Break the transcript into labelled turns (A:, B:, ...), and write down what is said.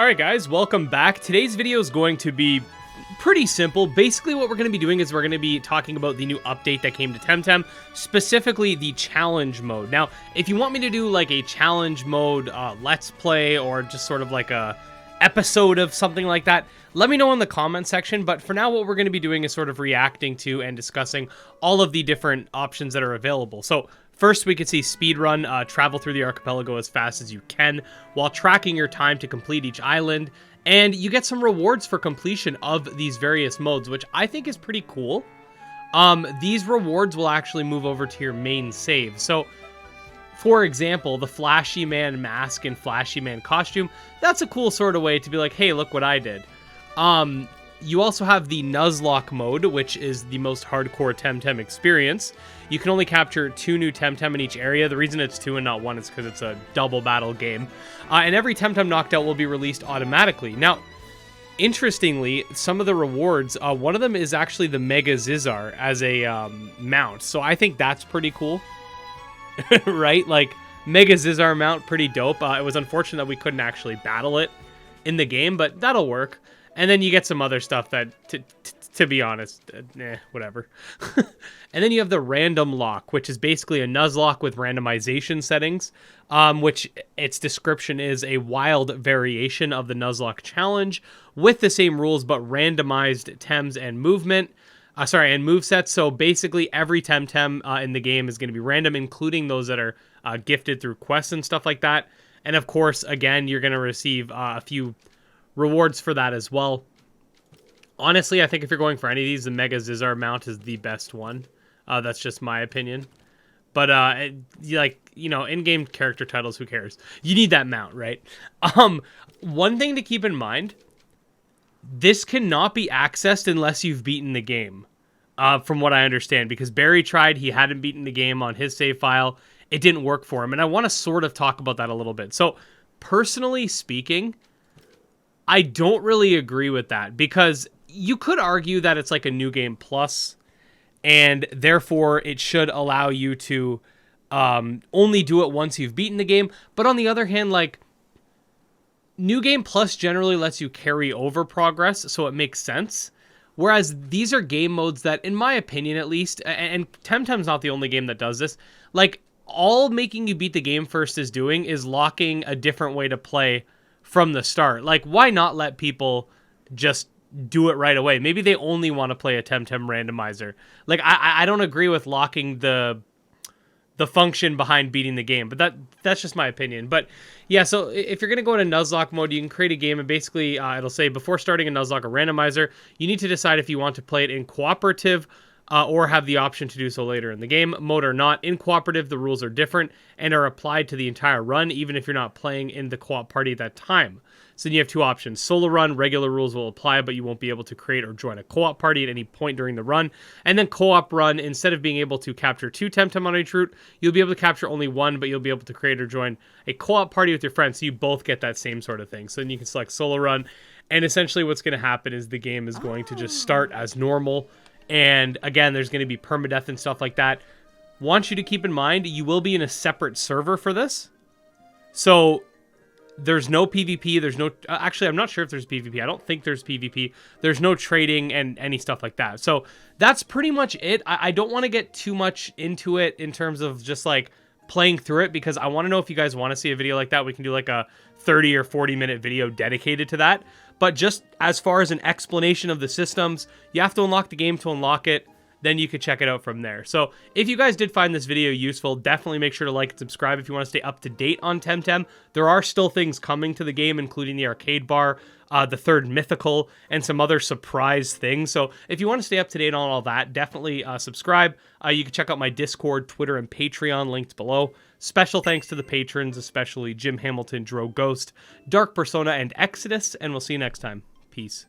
A: Alright guys, welcome back. Today's video is going to be pretty simple. Basically what we're going to be doing is we're going to be talking about the new update that came to Temtem, specifically the challenge mode. Now, if you want me to do like a challenge mode let's play or just sort of like a episode of something like that, let me know in the comment section. But for now, what we're going to be doing is sort of reacting to and discussing all of the different options that are available. So first, we could see Speedrun, travel through the archipelago as fast as you can while tracking your time to complete each island. And you get some rewards for completion of these various modes, which I think is pretty cool. These rewards will actually move over to your main save. So, for example, the Flashy Man mask and Flashy Man costume, that's a cool sort of way to be like, hey, look what I did. You also have the Nuzlocke mode, which is the most hardcore Temtem experience. You can only capture 2 new Temtem in each area. The reason it's 2 and not 1 is because it's a double battle game. And every Temtem knocked out will be released automatically. Now, interestingly, some of the rewards, one of them is actually the Mega Zizar as a mount. So I think that's pretty cool, right? Like, Mega Zizar mount, pretty dope. It was unfortunate that we couldn't actually battle it in the game, but that'll work. And then you get some other stuff that, to be honest, whatever. And then you have the Random Lock, which is basically a Nuzlocke with randomization settings, which its description is a wild variation of the Nuzlocke challenge with the same rules, but randomized Tems and movement. And movesets. So basically every Temtem in the game is going to be random, including those that are gifted through quests and stuff like that. And of course, again, you're going to receive a few rewards for that as well. Honestly, I think if you're going for any of these, the Mega Zizar mount is the best one. That's just my opinion. But in-game character titles, who cares? You need that mount, right? One thing to keep in mind, this cannot be accessed unless you've beaten the game, from what I understand, because Barry tried, he hadn't beaten the game on his save file. It didn't work for him, and I want to sort of talk about that a little bit. So, personally speaking, I don't really agree with that, because you could argue that it's like a new game plus, and therefore it should allow you to only do it once you've beaten the game. But on the other hand, like, new game plus generally lets you carry over progress, so it makes sense. Whereas these are game modes that, in my opinion at least, and Temtem's not the only game that does this, like, all making you beat the game first is doing is locking a different way to play from the start. Like, why not let people just do it right away? Maybe they only want to play a Temtem randomizer. Like, I don't agree with locking the function behind beating the game, but that's just my opinion. But yeah, so if you're going to go into Nuzlocke mode, you can create a game, and basically it'll say before starting a Nuzlocke or randomizer, you need to decide if you want to play it in cooperative or have the option to do so later in the game mode or not. In cooperative, the rules are different and are applied to the entire run, even if you're not playing in the co-op party at that time. So then you have 2 options. Solo run, regular rules will apply, but you won't be able to create or join a co-op party at any point during the run. And then co-op run, instead of being able to capture 2 Temtem on each route, you'll be able to capture only 1, but you'll be able to create or join a co-op party with your friends, so you both get that same sort of thing. So then you can select solo run, and essentially what's going to happen is the game is going to just start as normal. And again, there's going to be permadeath and stuff like that. Want you to keep in mind, you will be in a separate server for this. So there's no PvP. There's no... Actually, I'm not sure if there's PvP. I don't think there's PvP. There's no trading and any stuff like that. So that's pretty much it. I don't want to get too much into it in terms of just like playing through it, because I want to know if you guys want to see a video like that. We can do like a 30 or 40 minute video dedicated to that. But just as far as an explanation of the systems, you have to unlock the game to unlock it. Then you could check it out from there. So if you guys did find this video useful, definitely make sure to like and subscribe if you want to stay up to date on Temtem. There are still things coming to the game, including the arcade bar, the 3rd mythical, and some other surprise things. So if you want to stay up to date on all that, definitely subscribe. You can check out my Discord, Twitter, and Patreon linked below. Special thanks to the patrons, especially Jim Hamilton, Dro Ghost, Dark Persona, and Exodus, and we'll see you next time. Peace.